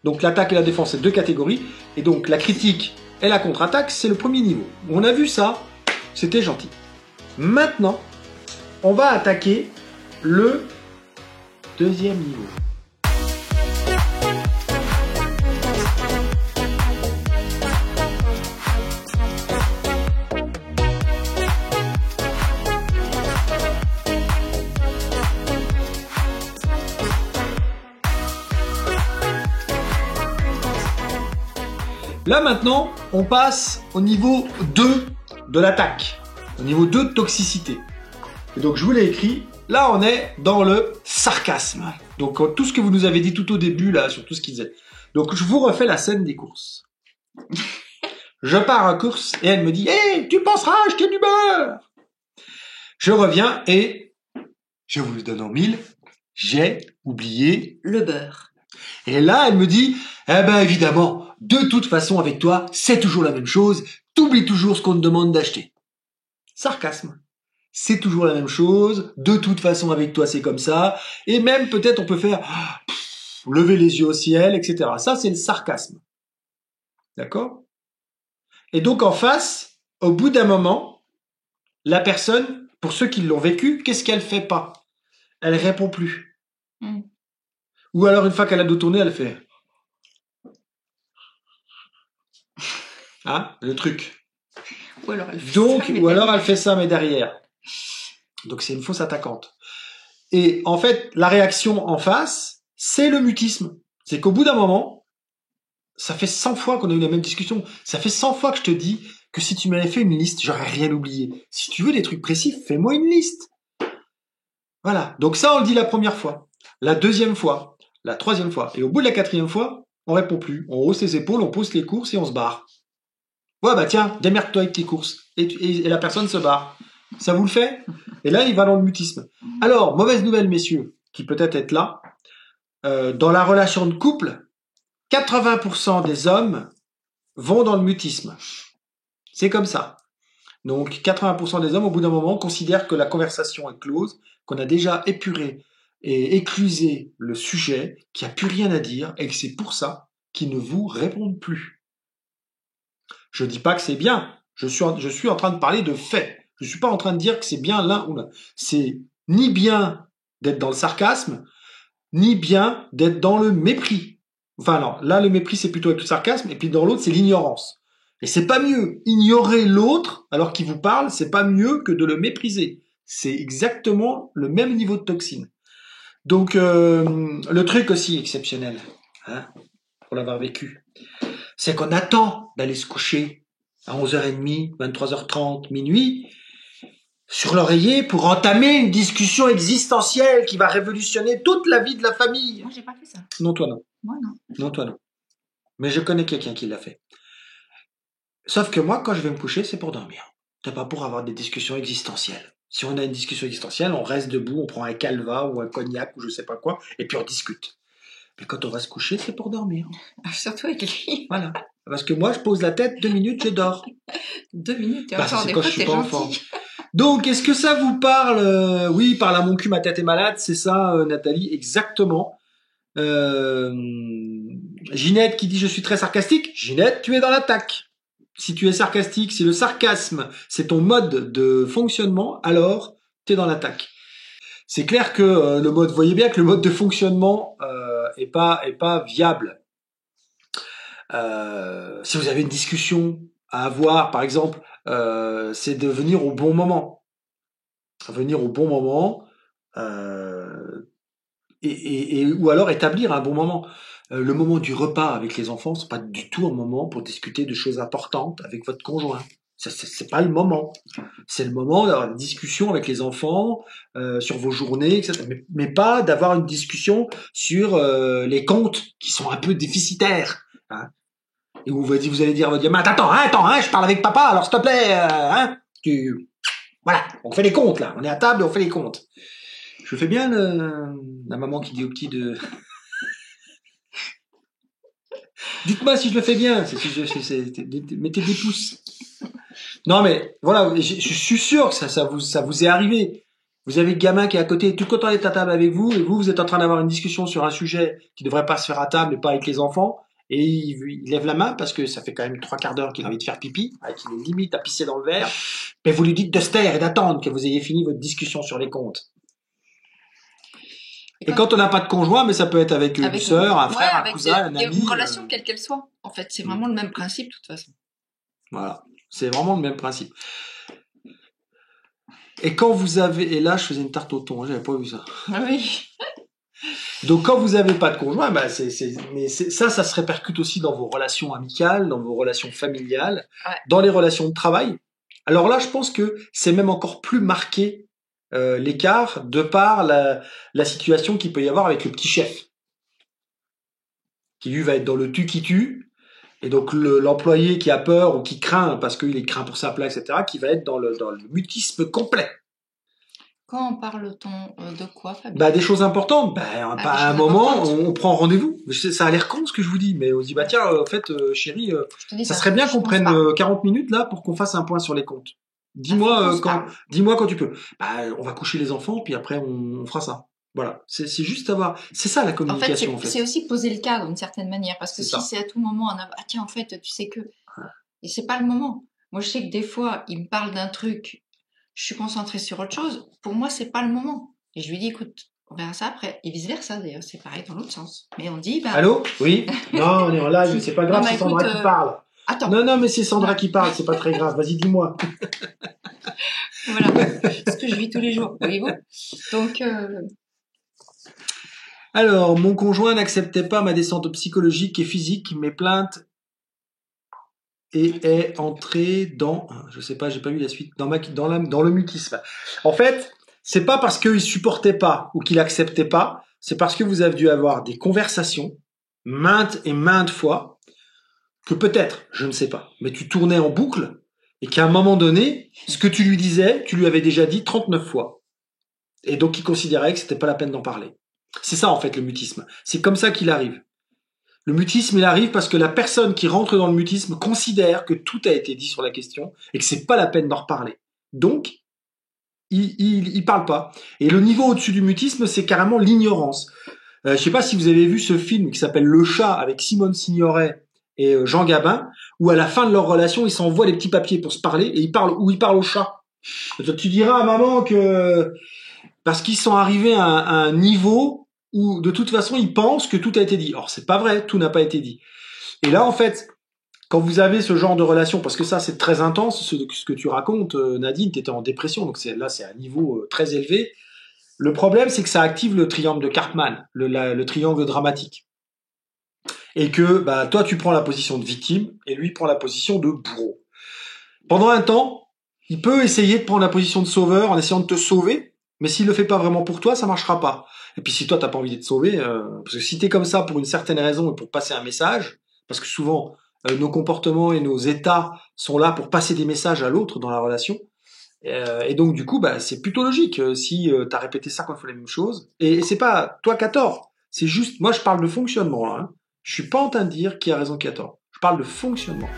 Donc l'attaque et la défense, c'est deux catégories. Et donc la critique et la contre-attaque, c'est le premier niveau. On a vu ça, c'était gentil. Maintenant, on va attaquer le deuxième niveau. Là maintenant, on passe au niveau 2 de l'attaque, au niveau 2 de toxicité. Et donc je vous l'ai écrit, là on est dans le sarcasme. Donc tout ce que vous nous avez dit tout au début là, sur tout ce qu'il disait. Donc je vous refais la scène des courses. Je pars en course et elle me dit « Hey, tu penseras acheter du beurre !» Je reviens et je vous le donne en mille, j'ai oublié le beurre. Et là, elle me dit, eh ben évidemment, de toute façon avec toi, c'est toujours la même chose, t'oublies toujours ce qu'on te demande d'acheter. Sarcasme. C'est toujours la même chose, de toute façon avec toi c'est comme ça, et même peut-être on peut faire lever les yeux au ciel, etc. Ça c'est le sarcasme. D'accord? Et donc en face, au bout d'un moment, la personne, pour ceux qui l'ont vécu, qu'est-ce qu'elle fait pas? Elle répond plus. Ou alors une fois qu'elle a dos tourné, elle fait... Hein, le truc. Ou alors elle fait donc, ça, ou alors elle fait ça, mais derrière. Donc c'est une fausse attaquante. Et en fait, la réaction en face, c'est le mutisme. C'est qu'au bout d'un moment, ça fait 100 fois qu'on a eu la même discussion. Ça fait 100 fois que je te dis que si tu m'avais fait une liste, j'aurais rien oublié. Si tu veux des trucs précis, fais-moi une liste. Voilà. Donc ça, on le dit la première fois. La deuxième fois. La troisième fois. Et au bout de la quatrième fois, on répond plus. On hausse les épaules, on pose les courses et on se barre. Ouais, bah tiens, démerde-toi avec tes courses. Et la personne se barre. Ça vous le fait? Et là, il va dans le mutisme. Alors, mauvaise nouvelle, messieurs, qui peut-être être là. Dans la relation de couple, 80% des hommes vont dans le mutisme. C'est comme ça. Donc, 80% des hommes, au bout d'un moment, considèrent que la conversation est close, qu'on a déjà épuré et éclusé le sujet, qu'il n'y a plus rien à dire, et que c'est pour ça qu'ils ne vous répondent plus. Je dis pas que c'est bien. Je suis en train de parler de faits. Je suis pas en train de dire que c'est bien l'un ou l'un. C'est ni bien d'être dans le sarcasme, ni bien d'être dans le mépris. Enfin non, là le mépris c'est plutôt avec le sarcasme, et puis dans l'autre c'est l'ignorance. Et c'est pas mieux. Ignorer l'autre alors qu'il vous parle, c'est pas mieux que de le mépriser. C'est exactement le même niveau de toxine. Donc le truc aussi exceptionnel, hein, pour l'avoir vécu, c'est qu'on attend d'aller se coucher à 11h30, 23h30, minuit, sur l'oreiller pour entamer une discussion existentielle qui va révolutionner toute la vie de la famille. Moi, j'ai pas fait ça. Non, toi non. Moi, non. Non, toi non. Mais je connais quelqu'un qui l'a fait. Sauf que moi, quand je vais me coucher, c'est pour dormir. C'est pas pour avoir des discussions existentielles. Si on a une discussion existentielle, on reste debout, on prend un calva ou un cognac ou je sais pas quoi, et puis on discute. Mais quand on va se coucher, c'est pour dormir. Surtout avec lui. Voilà. Parce que moi, je pose la tête, 2 minutes, je dors. 2 minutes, et Bah, encore c'est des quand fois, je suis t'es pas en gentil. forme. Donc, est-ce que ça vous parle? Oui, parle à mon cul, ma tête est malade, c'est ça, Nathalie, exactement. Ginette qui dit je suis très sarcastique. Ginette, tu es dans l'attaque. Si tu es sarcastique, si le sarcasme c'est ton mode de fonctionnement, alors tu es dans l'attaque. C'est clair que le mode, voyez bien que le mode de fonctionnement est pas viable. Si vous avez une discussion à avoir, par exemple, c'est de venir au bon moment. Venir au bon moment, ou alors établir un bon moment. Le moment du repas avec les enfants, c'est pas du tout un moment pour discuter de choses importantes avec votre conjoint. C'est pas le moment. C'est le moment d'avoir une discussion avec les enfants sur vos journées, etc. Mais pas d'avoir une discussion sur les comptes qui sont un peu déficitaires. Hein. Et vous allez dire, mais attends, je parle avec papa, alors s'il te plaît, voilà, on fait les comptes là, on est à table et on fait les comptes. Je fais bien la maman qui dit au petit de... Dites-moi si je le fais bien, mettez des pouces. Non mais voilà, je suis sûr que ça vous est arrivé. Vous avez le gamin qui est à côté, tout content d'être à table avec vous, et vous êtes en train d'avoir une discussion sur un sujet qui devrait pas se faire à table et pas avec les enfants, et il lève la main parce que ça fait quand même 3/4 d'heure qu'il a envie de faire pipi, qu'il est limite à pisser dans le verre, mais vous lui dites de se taire et d'attendre que vous ayez fini votre discussion sur les comptes. Et quand on n'a pas de conjoint, mais ça peut être avec une sœur, un frère, un cousin, un ami. Une relation quelle qu'elle soit. En fait, c'est vraiment le même principe de toute façon. Voilà, c'est vraiment le même principe. Et quand vous avez, et là je faisais une tarte au thon, j'avais pas vu ça. Ah oui. Donc quand vous avez pas de conjoint, bah ça se répercute aussi dans vos relations amicales, dans vos relations familiales, dans les relations de travail. Alors là, je pense que c'est même encore plus marqué l'écart de par la situation qu'il peut y avoir avec le petit chef, qui lui va être dans le tu qui tue, et donc l'employé qui a peur ou qui craint parce qu'il est craint pour sa place, etc., qui va être dans le mutisme complet. Quand parle-t-on de quoi, Fabien ? Bah, des choses importantes. À un moment, on prend rendez-vous. Ça a l'air con ce que je vous dis, mais on se dit, bah tiens, en fait, chérie, ça serait bien qu'on prenne 40 minutes là pour qu'on fasse un point sur les comptes. Dis-moi quand tu peux. Bah, on va coucher les enfants, puis après on fera ça. Voilà. C'est juste c'est ça la communication en fait. C'est aussi poser le cadre d'une certaine manière, parce que si c'est à tout moment, tiens, en fait, tu sais que, et c'est pas le moment. Moi, je sais que des fois, il me parle d'un truc, je suis concentrée sur autre chose. Pour moi, c'est pas le moment. Et je lui dis, écoute, on verra ça après. Et vice versa, d'ailleurs, c'est pareil dans l'autre sens. Mais on dit, Allô? Oui? Non, on est en live, c'est pas grave, c'est Sandra qui parle. Attends. Non, mais c'est Sandra qui parle, c'est pas très grave. Vas-y, dis-moi. Voilà. Ce que je vis tous les jours, voyez-vous? Donc, Alors, mon conjoint n'acceptait pas ma descente psychologique et physique, mes plaintes et est entré dans, je sais pas, j'ai pas vu la suite, dans le mutisme. En fait, c'est pas parce qu'il supportait pas ou qu'il acceptait pas, c'est parce que vous avez dû avoir des conversations maintes et maintes fois que peut-être, je ne sais pas, mais tu tournais en boucle et qu'à un moment donné, ce que tu lui disais, tu lui avais déjà dit 39 fois. Et donc il considérait que c'était pas la peine d'en parler. C'est ça en fait le mutisme. C'est comme ça qu'il arrive. Le mutisme, il arrive parce que la personne qui rentre dans le mutisme considère que tout a été dit sur la question et que c'est pas la peine d'en reparler. Donc, il parle pas. Et le niveau au-dessus du mutisme, c'est carrément l'ignorance. Je sais pas si vous avez vu ce film qui s'appelle Le Chat avec Simone Signoret et Jean Gabin, où à la fin de leur relation, ils s'envoient les petits papiers pour se parler et ils parlent au chat. Tu diras à maman que parce qu'ils sont arrivés à un niveau où de toute façon ils pensent que tout a été dit. Or c'est pas vrai, tout n'a pas été dit. Et là en fait, quand vous avez ce genre de relation, parce que ça c'est très intense, ce que tu racontes, Nadine, t'étais en dépression, donc c'est un niveau très élevé. Le problème c'est que ça active le triangle de Cartman, le triangle dramatique, et que toi tu prends la position de victime et lui prend la position de bourreau. Pendant un temps, il peut essayer de prendre la position de sauveur en essayant de te sauver. Mais s'il le fait pas vraiment pour toi, ça marchera pas. Et puis si toi t'as pas envie d'être sauvé, parce que si t'es comme ça pour une certaine raison et pour passer un message, parce que souvent nos comportements et nos états sont là pour passer des messages à l'autre dans la relation, et donc du coup c'est plutôt logique si t'as répété 50 fois la même chose. Et c'est pas toi qui as tort, c'est juste moi je parle de fonctionnement là. Hein. Je suis pas en train de dire qui a raison qui a tort. Je parle de fonctionnement.